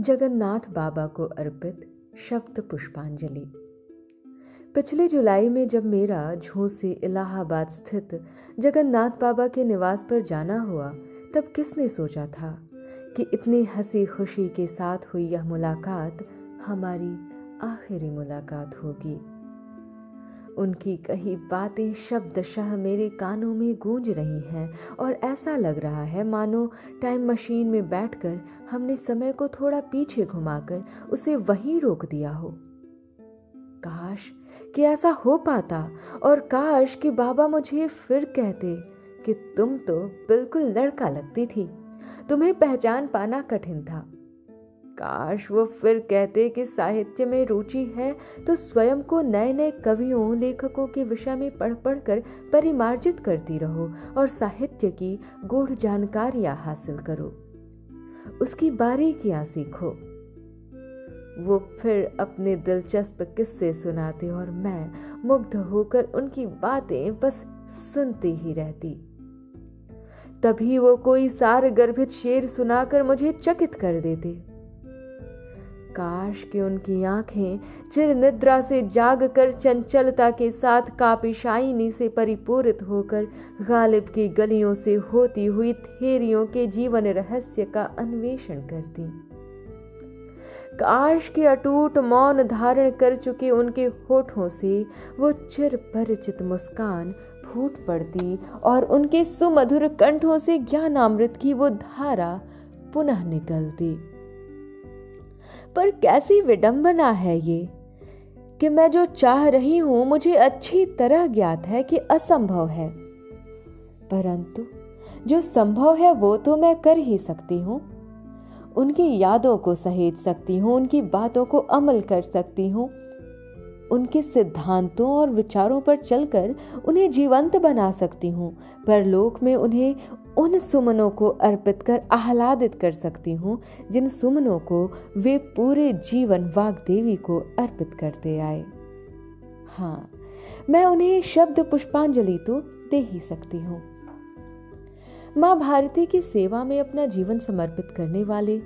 जगन्नाथ बाबा को अर्पित शब्द पुष्पांजलि। पिछले जुलाई में जब मेरा झूसी इलाहाबाद स्थित जगन्नाथ बाबा के निवास पर जाना हुआ, तब किसने सोचा था कि इतनी हंसी खुशी के साथ हुई यह मुलाकात हमारी आखिरी मुलाकात होगी। उनकी कही बातें शब्दशः मेरे कानों में गूंज रही हैं और ऐसा लग रहा है मानो टाइम मशीन में बैठकर हमने समय को थोड़ा पीछे घुमाकर उसे वहीं रोक दिया हो। काश कि ऐसा हो पाता और काश कि बाबा मुझे फिर कहते कि तुम तो बिल्कुल लड़का लगती थी, तुम्हें पहचान पाना कठिन था। काश वो फिर कहते कि साहित्य में रुचि है तो स्वयं को नए नए कवियों लेखकों के विषय में पढ़ कर परिमार्जित करती रहो और साहित्य की गूढ़ जानकारियां हासिल करो, उसकी बारीकियां सीखो। वो फिर अपने दिलचस्प किस्से सुनाते और मैं मुग्ध होकर उनकी बातें बस सुनती ही रहती। तभी वो कोई सार गर्भित शेर सुनाकर मुझे चकित कर देते। काश कि उनकी आंखें चिर निद्रा से जागकर चंचलता के साथ कापिशाइनी से परिपूरित होकर गालिब की गलियों से होती हुई थेरियों के जीवन रहस्य का अन्वेषण करती। काश के अटूट मौन धारण कर चुके उनके होठों से वो चिर परिचित मुस्कान फूट पड़ती और उनके सुमधुर कंठों से ज्ञानामृत की वो धारा पुनः निकलती। पर कैसी विडंबना है ये कि मैं जो चाह रही हूं मुझे अच्छी तरह ज्ञात है कि असंभव है, परंतु जो संभव है वो तो मैं कर ही सकती हूं। उनकी यादों को सहेज सकती हूं, उनकी बातों को अमल कर सकती हूं, उनके सिद्धांतों और विचारों पर चलकर उन्हें जीवंत बना सकती हूँ। परलोक में उन्हें उन सुमनों को अर्पित कर आह्लादित कर सकती हूँ जिन सुमनों को वे पूरे जीवन वाग्देवी को अर्पित करते आए। हाँ, मैं उन्हें शब्द पुष्पांजलि तो दे ही सकती हूँ। माँ भारती की सेवा में अपना जीवन समर्पित करने वाले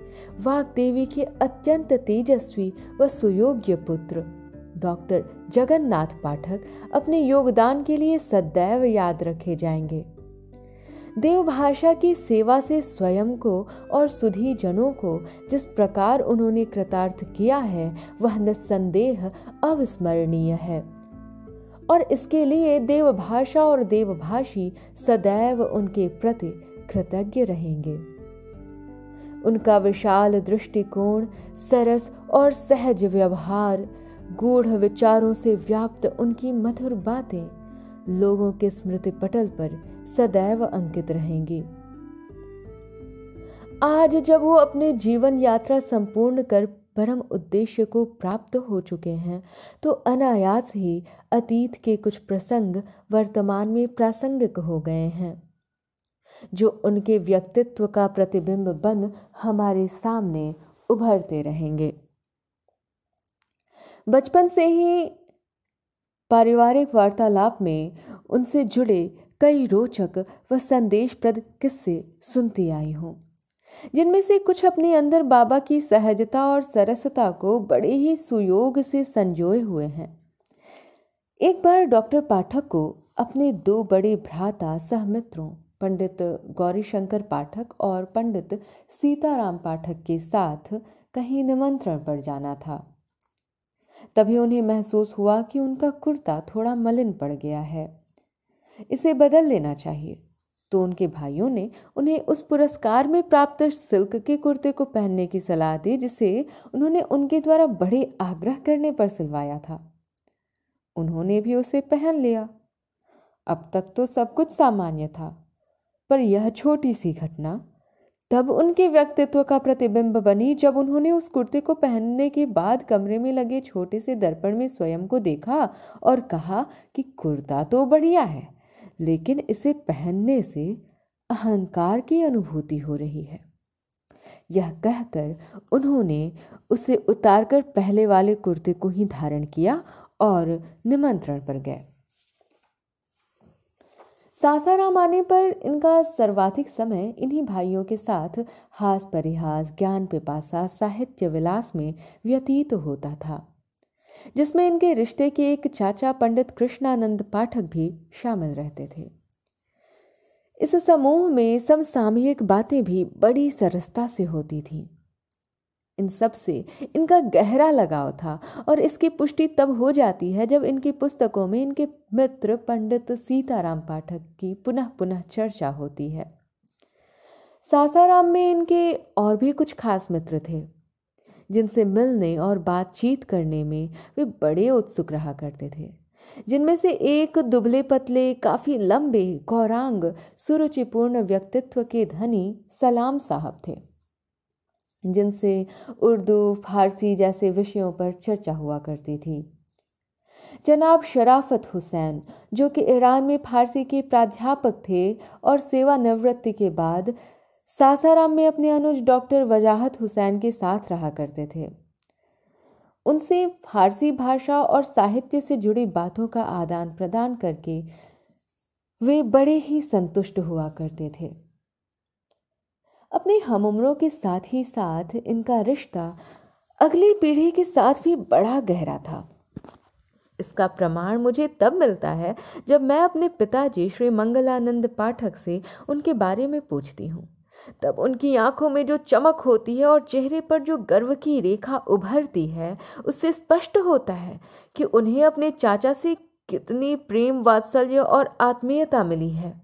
वाग्देवी के अत्यंत तेजस्वी व सुयोग्य पुत्र डॉक्टर जगन्नाथ पाठक अपने योगदान के लिए सदैव याद रखे जाएंगे। देवभाषा की सेवा से स्वयं को और सुधी जनों को जिस प्रकार उन्होंने कृतार्थ किया है वह निस्संदेह अविस्मरणीय है और इसके लिए देवभाषा और देवभाषी सदैव उनके प्रति कृतज्ञ रहेंगे। उनका विशाल दृष्टिकोण, सरस और सहज व्यवहार, गूढ़ विचारों से व्याप्त उनकी मधुर बातें लोगों के स्मृति पटल पर सदैव अंकित रहेंगी। आज जब वो अपने जीवन यात्रा संपूर्ण कर परम उद्देश्य को प्राप्त हो चुके हैं, तो अनायास ही अतीत के कुछ प्रसंग वर्तमान में प्रासंगिक हो गए हैं, जो उनके व्यक्तित्व का प्रतिबिंब बन हमारे सामने उभरते रहेंगे। बचपन से ही पारिवारिक वार्तालाप में उनसे जुड़े कई रोचक व संदेशप्रद किस्से सुनती आई हूँ, जिनमें से कुछ अपने अंदर बाबा की सहजता और सरसता को बड़े ही सुयोग से संजोए हुए हैं। एक बार डॉक्टर पाठक को अपने दो बड़े भ्राता सहमित्रों पंडित गौरीशंकर पाठक और पंडित सीताराम पाठक के साथ कहीं निमंत्रण पर जाना था। तभी उन्हें महसूस हुआ कि उनका कुर्ता थोड़ा मलिन पड़ गया है, इसे बदल लेना चाहिए। तो उनके भाइयों ने उन्हें उस पुरस्कार में प्राप्त सिल्क के कुर्ते को पहनने की सलाह दी, जिसे उन्होंने उनके द्वारा बड़े आग्रह करने पर सिलवाया था। उन्होंने भी उसे पहन लिया। अब तक तो सब कुछ सामान्य था, पर यह छोटी सी घटना तब उनके व्यक्तित्व का प्रतिबिंब बनी जब उन्होंने उस कुर्ते को पहनने के बाद कमरे में लगे छोटे से दर्पण में स्वयं को देखा और कहा कि कुर्ता तो बढ़िया है, लेकिन इसे पहनने से अहंकार की अनुभूति हो रही है। यह कहकर उन्होंने उसे उतारकर पहले वाले कुर्ते को ही धारण किया और निमंत्रण पर गए। सासाराम आने पर इनका सर्वाधिक समय इन्हीं भाइयों के साथ हास परिहास, ज्ञान पिपासा, साहित्य विलास में व्यतीत होता था, जिसमें इनके रिश्ते के एक चाचा पंडित कृष्णानंद पाठक भी शामिल रहते थे। इस समूह में समसामयिक बातें भी बड़ी सरसता से होती थीं। इन सब से इनका गहरा लगाव था और इसकी पुष्टि तब हो जाती है जब इनकी पुस्तकों में इनके मित्र पंडित सीताराम पाठक की पुनः पुनः चर्चा होती है। सासाराम में इनके और भी कुछ खास मित्र थे, जिनसे मिलने और बातचीत करने में वे बड़े उत्सुक रहा करते थे। जिनमें से एक दुबले पतले, काफी लंबे, गौरांग, सुरुचिपूर्ण व्यक्तित्व के धनी सलाम साहब थे, जिनसे उर्दू, फारसी जैसे विषयों पर चर्चा हुआ करती थी। जनाब शराफत हुसैन, जो कि ईरान में फारसी के प्राध्यापक थे और सेवानिवृत्ति के बाद सासाराम में अपने अनुज डॉक्टर वजाहत हुसैन के साथ रहा करते थे, उनसे फारसी भाषा और साहित्य से जुड़ी बातों का आदान प्रदान करके वे बड़े ही संतुष्ट हुआ करते थे। अपने हमउम्रों के साथ ही साथ इनका रिश्ता अगली पीढ़ी के साथ भी बड़ा गहरा था। इसका प्रमाण मुझे तब मिलता है जब मैं अपने पिताजी श्री मंगलानंद पाठक से उनके बारे में पूछती हूँ। तब उनकी आंखों में जो चमक होती है और चेहरे पर जो गर्व की रेखा उभरती है, उससे स्पष्ट होता है कि उन्हें अपने चाचा से कितनी प्रेम, वात्सल्य और आत्मीयता मिली है।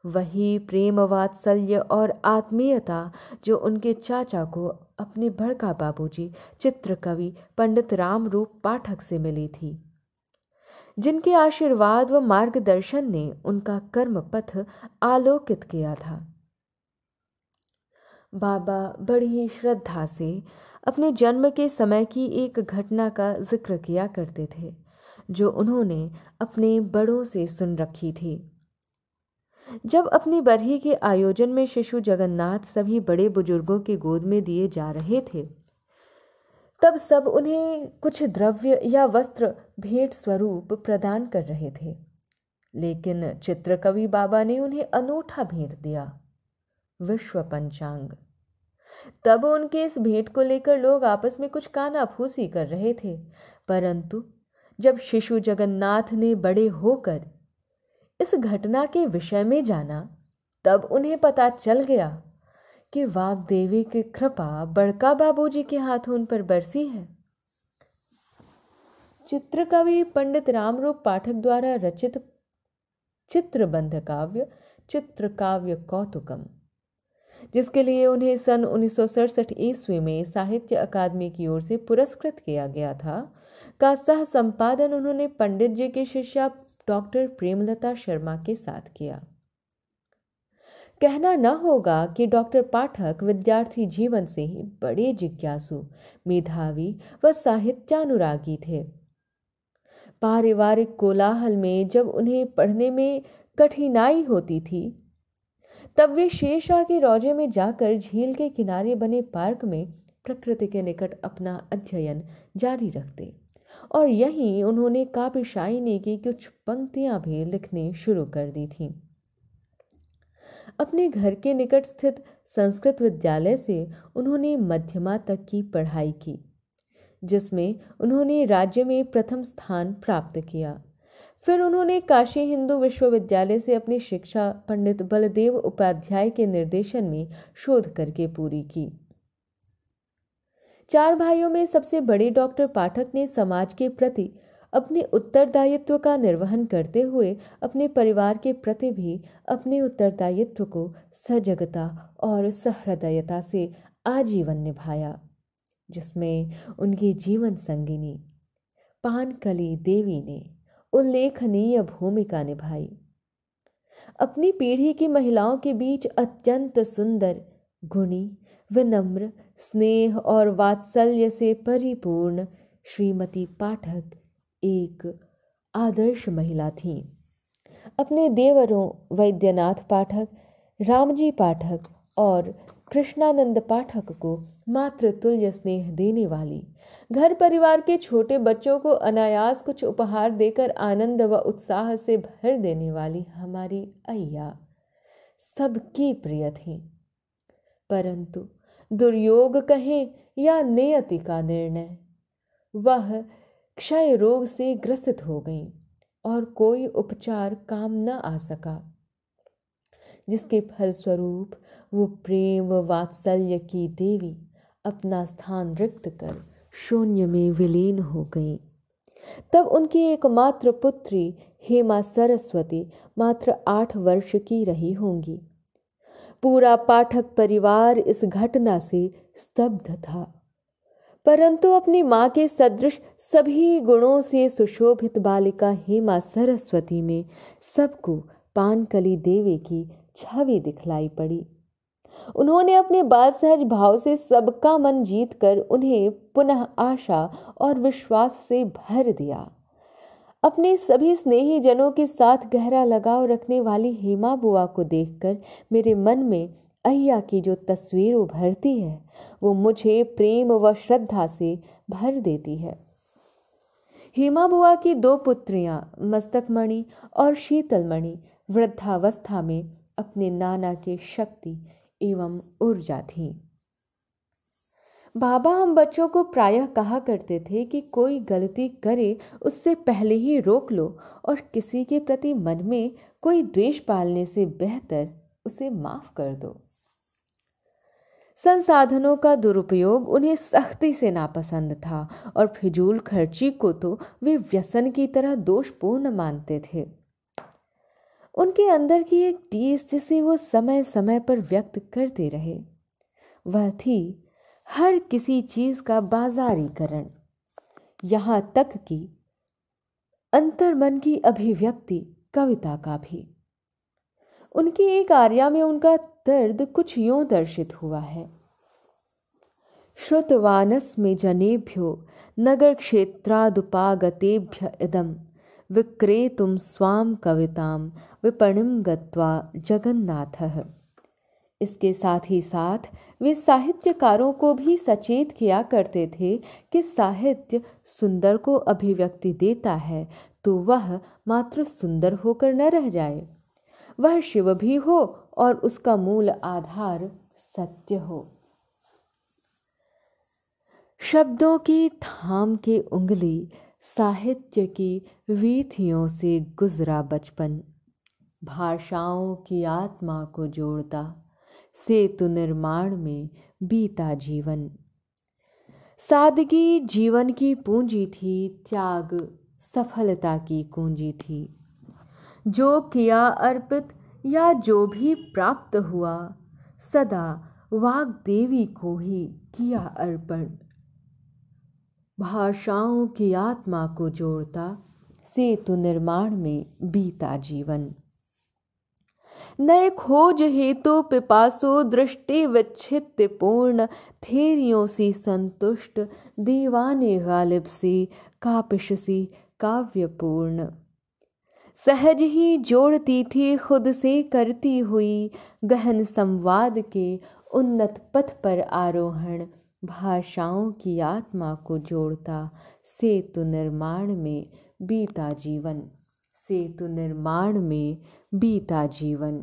वही प्रेम, वात्सल्य और आत्मीयता जो उनके चाचा को अपने बड़का बाबूजी चित्रकवि पंडित रामरूप पाठक से मिली थी, जिनके आशीर्वाद व मार्गदर्शन ने उनका कर्म पथ आलोकित किया था। बाबा बड़ी ही श्रद्धा से अपने जन्म के समय की एक घटना का जिक्र किया करते थे, जो उन्होंने अपने बड़ों से सुन रखी थी। जब अपनी बरही के आयोजन में शिशु जगन्नाथ सभी बड़े बुजुर्गों की गोद में दिए जा रहे थे, तब सब उन्हें कुछ द्रव्य या वस्त्र भेंट स्वरूप प्रदान कर रहे थे, लेकिन चित्रकवि बाबा ने उन्हें अनूठा भेंट दिया, विश्व पंचांग। तब उनके इस भेंट को लेकर लोग आपस में कुछ कानाफूसी कर रहे थे, परंतु जब शिशु जगन्नाथ ने बड़े होकर इस घटना के विषय में जाना, तब उन्हें पता चल गया कि वाग्देवी की कृपा बड़का बाबूजी के हाथों उन पर बरसी है। चित्रकवि पंडित रामरूप पाठक द्वारा रचित चित्रबंध काव्य चित्रकाव्य कौतुकम, जिसके लिए उन्हें सन 1967 ईस्वी में साहित्य अकादमी की ओर से पुरस्कृत किया गया था, का सह संपादन उन्होंने पंडित जी के शिष्या डॉक्टर प्रेमलता शर्मा के साथ किया। कहना न होगा कि डॉक्टर पाठक विद्यार्थी जीवन से ही बड़े जिज्ञासु, मेधावी व साहित्यानुरागी थे। पारिवारिक कोलाहल में जब उन्हें पढ़ने में कठिनाई होती थी, तब वे शेषा के रौजे में जाकर झील के किनारे बने पार्क में प्रकृति के निकट अपना अध्ययन जारी रखते, और यहीं उन्होंने काव्य शायरी की कुछ पंक्तियां भी लिखनी शुरू कर दी थीं। अपने घर के निकट स्थित संस्कृत विद्यालय से उन्होंने मध्यमा तक की पढ़ाई की, जिसमें उन्होंने राज्य में प्रथम स्थान प्राप्त किया। फिर उन्होंने काशी हिंदू विश्वविद्यालय से अपनी शिक्षा पंडित बलदेव उपाध्याय के निर्देशन में शोध करके पूरी की। चार भाइयों में सबसे बड़े डॉक्टर पाठक ने समाज के प्रति अपने उत्तरदायित्व का निर्वहन करते हुए अपने परिवार के प्रति भी अपने उत्तरदायित्व को सजगता और सहृदयता से आजीवन निभाया, जिसमें उनकी जीवन संगिनी पानकली देवी ने उल्लेखनीय भूमिका निभाई। अपनी पीढ़ी की महिलाओं के बीच अत्यंत सुंदर, गुणी, विनम्र, स्नेह और वात्सल्य से परिपूर्ण श्रीमती पाठक एक आदर्श महिला थीं। अपने देवरों वैद्यनाथ पाठक, रामजी पाठक और कृष्णानंद पाठक को मात्र तुल्य स्नेह देने वाली, घर परिवार के छोटे बच्चों को अनायास कुछ उपहार देकर आनंद व उत्साह से भर देने वाली हमारी अय्या सबकी प्रिय थी। परंतु दुर्योग कहें या नियति का निर्णय, वह क्षय रोग से ग्रसित हो गई और कोई उपचार काम न आ सका, जिसके फलस्वरूप वो प्रेम व वात्सल्य की देवी अपना स्थान रिक्त कर शून्य में विलीन हो गई। तब उनकी एकमात्र पुत्री हेमा सरस्वती मात्र 8 वर्ष की रही होंगी। पूरा पाठक परिवार इस घटना से स्तब्ध था, परंतु अपनी मां के सदृश सभी गुणों से सुशोभित बालिका हेमा सरस्वती में सबको पानकली देवी की छवि दिखलाई पड़ी। उन्होंने अपने बाल सहज भाव से सबका मन जीतकर उन्हें पुनः आशा और विश्वास से भर दिया। अपने सभी स्नेही जनों के साथ गहरा लगाव रखने वाली हेमा बुआ को देखकर मेरे मन में अय्या की जो तस्वीर उभरती है वो मुझे प्रेम व श्रद्धा से भर देती है। हेमा बुआ की 2 पुत्रियां मस्तकमणि और शीतलमणि वृद्धावस्था में अपने नाना के शक्ति एवं ऊर्जा थीं। बाबा हम बच्चों को प्रायः कहा करते थे कि कोई गलती करे उससे पहले ही रोक लो और किसी के प्रति मन में कोई द्वेष पालने से बेहतर उसे माफ कर दो। संसाधनों का दुरुपयोग उन्हें सख्ती से नापसंद था और फिजूल खर्ची को तो वे व्यसन की तरह दोषपूर्ण मानते थे। उनके अंदर की एक टीस जिसे वो समय समय पर व्यक्त करते रहे वह थी हर किसी चीज का बाजारीकरण, यहाँ तक कि अंतर्मन की अभिव्यक्ति कविता का भी। उनकी एक आर्या में उनका दर्द कुछ यूं दर्शित हुआ है। श्रुतवानस्मि जनेभ्यो नगर क्षेत्रादुपागतेभ्य इदं विक्रेतुं स्वाम कवितां विपणिं गत्वा जगन्नाथः। इसके साथ ही साथ वे साहित्यकारों को भी सचेत किया करते थे कि साहित्य सुंदर को अभिव्यक्ति देता है तो वह मात्र सुंदर होकर न रह जाए, वह शिव भी हो और उसका मूल आधार सत्य हो। शब्दों की थाम के उंगली साहित्य की वीथियों से गुजरा बचपन, भाषाओं की आत्मा को जोड़ता सेतु निर्माण में बीता जीवन। सादगी जीवन की पूंजी थी, त्याग सफलता की कुंजी थी। जो किया अर्पित या जो भी प्राप्त हुआ सदा वाग्देवी को ही किया अर्पण। भाषाओं की आत्मा को जोड़ता सेतु निर्माण में बीता जीवन। नए खोज हेतु पिपासो दृष्टि विच्छित्त पूर्ण, थेरियों सी संतुष्ट दीवाने गालिब सी कापिश सी काव्यपूर्ण। सहज ही जोड़ती थी खुद से करती हुई गहन संवाद के उन्नत पथ पर आरोहण। भाषाओं की आत्मा को जोड़ता सेतु निर्माण में बीता जीवन, सेतु निर्माण में बीता जीवन।